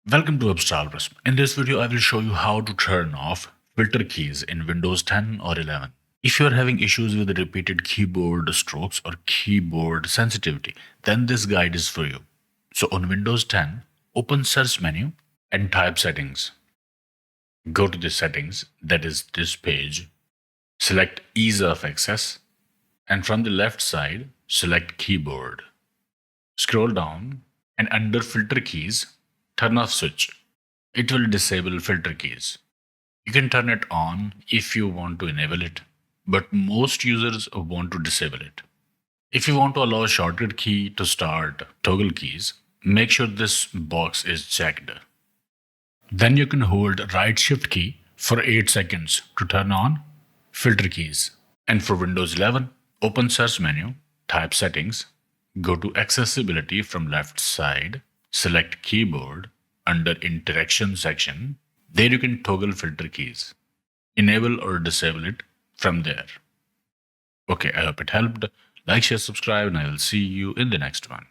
Welcome to Abstract. In this video, I will show you how to turn off filter keys in Windows 10 or 11. If you are having issues with repeated keyboard strokes or keyboard sensitivity, then this guide is for you. So on Windows 10, open Search menu and type Settings. Go to the Settings, that is this page. Select Ease of Access, and from the left side, select Keyboard. Scroll down and under Filter Keys, turn off switch. It will disable filter keys. You can turn it on if you want to enable it, but most users want to disable it. If you want to allow a shortcut key to start toggle keys, make sure this box is checked. Then you can hold right shift key for 8 seconds to turn on filter keys. And for Windows 11, open search menu, type settings, go to accessibility from left side, select keyboard under interaction section. There you can toggle filter keys. Enable or disable it from there. Okay, I hope it helped. Like, share, subscribe, and I will see you in the next one.